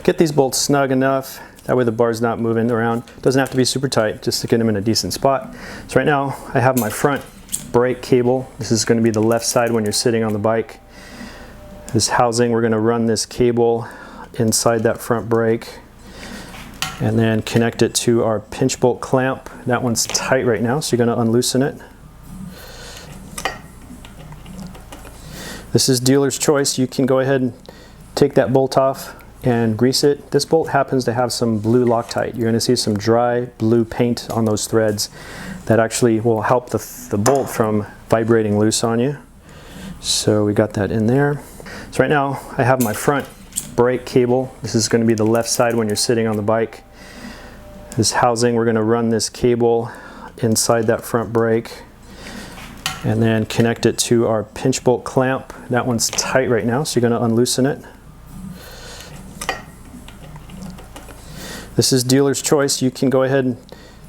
Get these bolts snug enough, that way the bar's not moving around. Doesn't have to be super tight, just to get them in a decent spot. So right now I have my front brake cable. This is going to be the left side when you're sitting on the bike. This housing, we're going to run this cable inside that front brake and then connect it to our pinch bolt clamp. That one's tight right now, so you're going to unloosen it. This is dealer's choice. You can go ahead and take that bolt off and grease it. This bolt happens to have some blue Loctite. You're going to see some dry blue paint on those threads that actually will help the bolt from vibrating loose on you. So we got that in there. So right now I have my front brake cable. This is going to be the left side when you're sitting on the bike. This housing, we're going to run this cable inside that front brake and then connect it to our pinch bolt clamp. That one's tight right now, so you're going to unloosen it. This is dealer's choice. You can go ahead and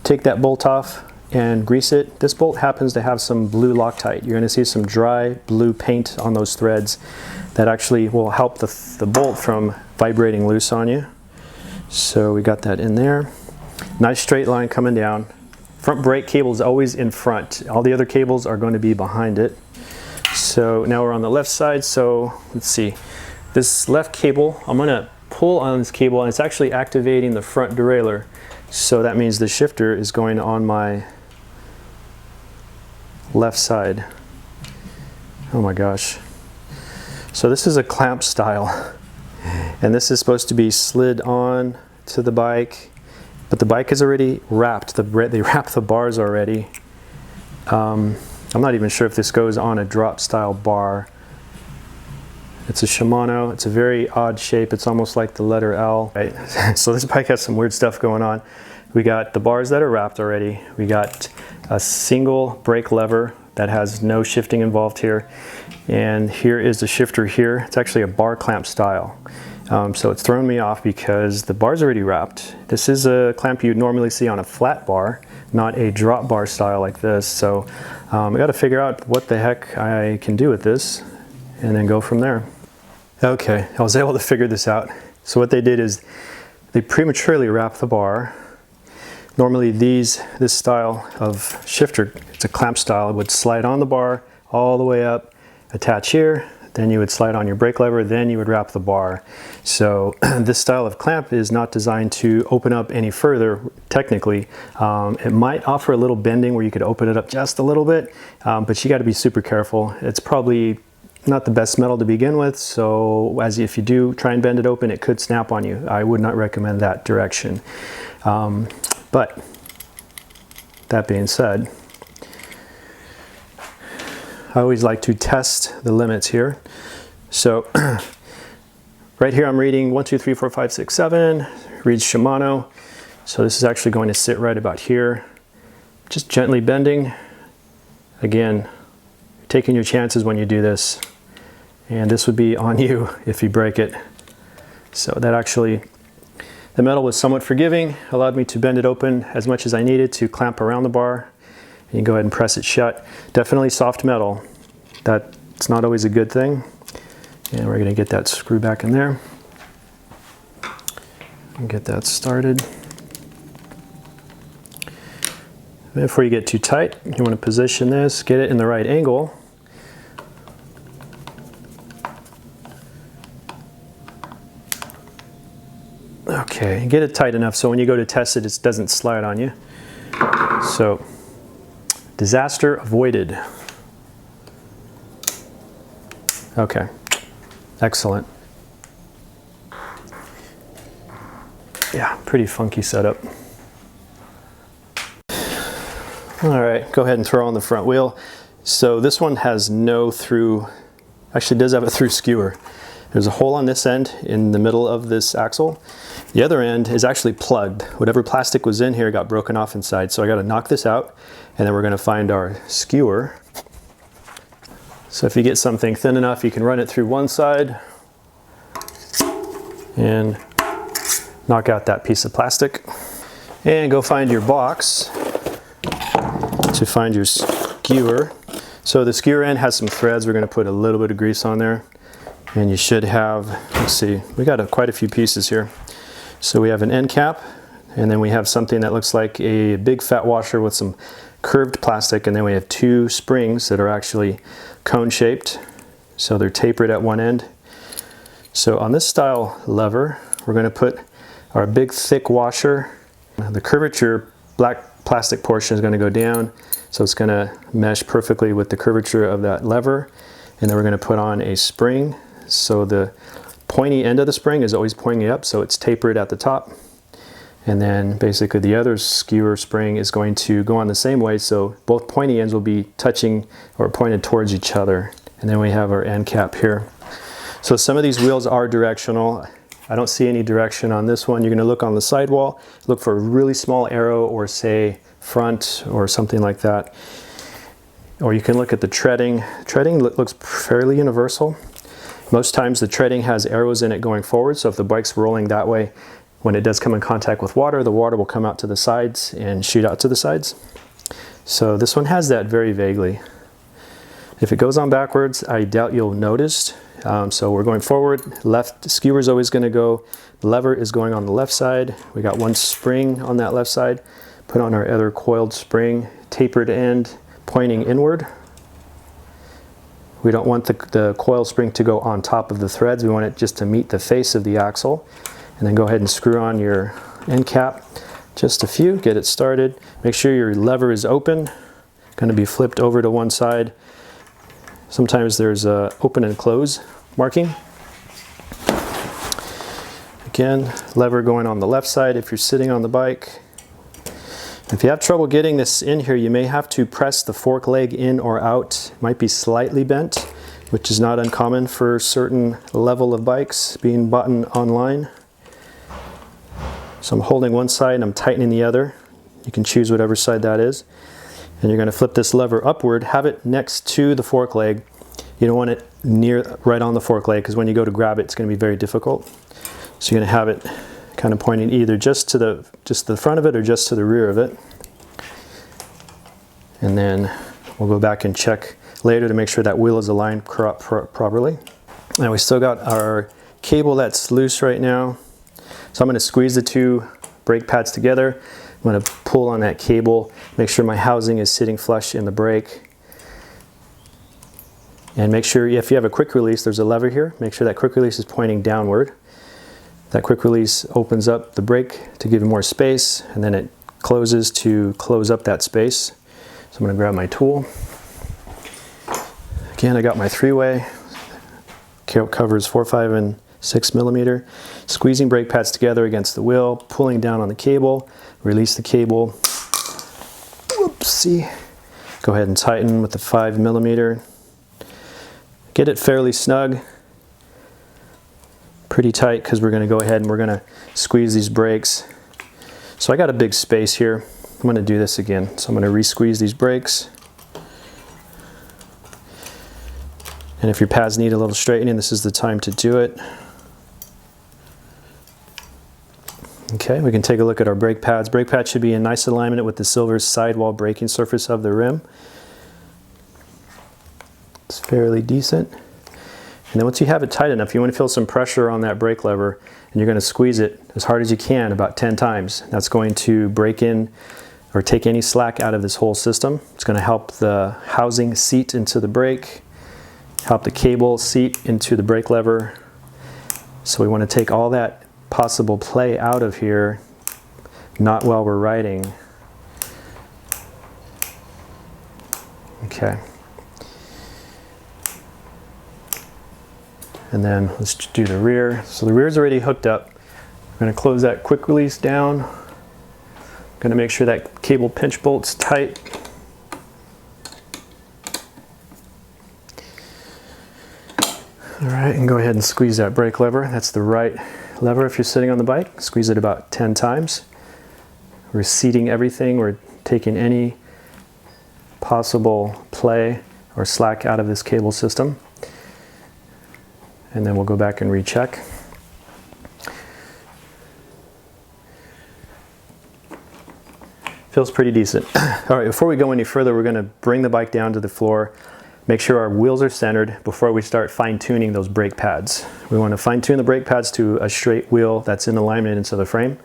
take that bolt off and grease it. This bolt happens to have some blue Loctite. You're going to see some dry blue paint on those threads that actually will help the bolt from vibrating loose on you. So we got that in there. Nice straight line coming down. Front brake cable is always in front. All the other cables are going to be behind it. So now we're on the left side. So let's see. This left cable, I'm going to pull on this cable and it's actually activating the front derailleur. So that means the shifter is going on my left side. Oh my gosh. So this is a clamp style and this is supposed to be slid on to the bike, but the bike is already wrapped. They wrapped the bars already. I'm not even sure if this goes on a drop style bar. It's a Shimano. It's a very odd shape. It's almost like the letter L. Right? So this bike has some weird stuff going on. We got the bars that are wrapped already. We got a single brake lever that has no shifting involved here. And here is the shifter here. It's actually a bar clamp style. So it's thrown me off because the bar's already wrapped. This is a clamp you'd normally see on a flat bar, not a drop bar style like this. So I got to figure out what the heck I can do with this and then go from there. Okay, I was able to figure this out. So what they did is they prematurely wrapped the bar. Normally this style of shifter, it's a clamp style, it would slide on the bar all the way up, attach here, then you would slide on your brake lever, then you would wrap the bar. So this style of clamp is not designed to open up any further, technically. It might offer a little bending where you could open it up just a little bit, but you got to be super careful. It's probably not the best metal to begin with, so if you do try and bend it open, it could snap on you. I would not recommend that direction. But that being said, I always like to test the limits here. So right here I'm reading 1, 2, 3, 4, 5, 6, 7, reads Shimano. So this is actually going to sit right about here. Just gently bending. Again, taking your chances when you do this. And this would be on you if you break it. So that actually, the metal was somewhat forgiving, allowed me to bend it open as much as I needed to clamp around the bar. And you go ahead and press it shut. Definitely soft metal. That's not always a good thing. And we're gonna get that screw back in there and get that started. Before you get too tight, you want to position this, get it in the right angle. Okay, get it tight enough so when you go to test it, it doesn't slide on you. So, disaster avoided. Okay, excellent. Yeah, pretty funky setup. All right, go ahead and throw on the front wheel. So this one has no through, actually does have a through skewer. There's a hole on this end in the middle of this axle. The other end is actually plugged. Whatever plastic was in here got broken off inside. So I gotta knock this out and then we're gonna find our skewer. So if you get something thin enough, you can run it through one side and knock out that piece of plastic. And go find your box to find your skewer. So the skewer end has some threads. We're gonna put a little bit of grease on there. And you should have, let's see, we got quite a few pieces here. So we have an end cap, and then we have something that looks like a big fat washer with some curved plastic, and then we have two springs that are actually cone shaped. So they're tapered at one end. So on this style lever, we're going to put our big thick washer. The curvature black plastic portion is going to go down, so it's going to mesh perfectly with the curvature of that lever. And then we're going to put on a spring. So the pointy end of the spring is always pointing up, so it's tapered at the top. And then basically the other skewer spring is going to go on the same way, so both pointy ends will be touching or pointed towards each other. And then we have our end cap here. So some of these wheels are directional. I don't see any direction on this one. You're going to look on the sidewall, look for a really small arrow, or say front or something like that. Or you can look at the treading. Treading looks fairly universal. Most times the treading has arrows in it going forward, so if the bike's rolling that way, when it does come in contact with water, the water will come out to the sides and shoot out to the sides. So this one has that very vaguely. If it goes on backwards, I doubt you'll notice. So we're going forward, left skewer is always going to go, the lever is going on the left side. We got one spring on that left side. Put on our other coiled spring, tapered end, pointing inward. We don't want the coil spring to go on top of the threads. We want it just to meet the face of the axle. And then go ahead and screw on your end cap. Just a few, get it started. Make sure your lever is open. Going to be flipped over to one side. Sometimes there's a open and close marking. Again, lever going on the left side if you're sitting on the bike. If you have trouble getting this in here, you may have to press the fork leg in or out. It might be slightly bent, which is not uncommon for a certain level of bikes being bought online. So I'm holding one side and I'm tightening the other. You can choose whatever side that is. And you're going to flip this lever upward, have it next to the fork leg. You don't want it right on the fork leg, because when you go to grab it, it's going to be very difficult. So you're going to have it kind of pointing either just to the front of it or just to the rear of it. And then we'll go back and check later to make sure that wheel is aligned properly. Now we still got our cable that's loose right now. So I'm going to squeeze the two brake pads together. I'm going to pull on that cable, make sure my housing is sitting flush in the brake. And make sure if you have a quick release, there's a lever here. Make sure that quick release is pointing downward. That quick release opens up the brake to give you more space, and then it closes to close up that space. So I'm going to grab my tool. Again, I got my 3-way. Covers 4, 5, and 6 millimeter. Squeezing brake pads together against the wheel, pulling down on the cable, release the cable. Whoopsie. Go ahead and tighten with the 5 millimeter. Get it fairly snug. Pretty tight, because we're going to go ahead and we're going to squeeze these brakes. So I got a big space here. I'm going to do this again. So I'm going to re-squeeze these brakes. And if your pads need a little straightening, this is the time to do it. Okay, we can take a look at our brake pads. Brake pads should be in nice alignment with the silver sidewall braking surface of the rim. It's fairly decent. And then once you have it tight enough, you want to feel some pressure on that brake lever, and you're going to squeeze it as hard as you can, about 10 times. That's going to break in or take any slack out of this whole system. It's going to help the housing seat into the brake, help the cable seat into the brake lever. So we want to take all that possible play out of here, not while we're riding. Okay. And then let's do the rear. So the rear is already hooked up. I'm going to close that quick release down. I'm going to make sure that cable pinch bolt's tight. All right, and go ahead and squeeze that brake lever. That's the right lever if you're sitting on the bike. Squeeze it about 10 times. We're seating everything. We're taking any possible play or slack out of this cable system. And then we'll go back and recheck. Feels pretty decent. All right, before we go any further, we're going to bring the bike down to the floor, make sure our wheels are centered before we start fine-tuning those brake pads. We want to fine-tune the brake pads to a straight wheel that's in alignment into the frame.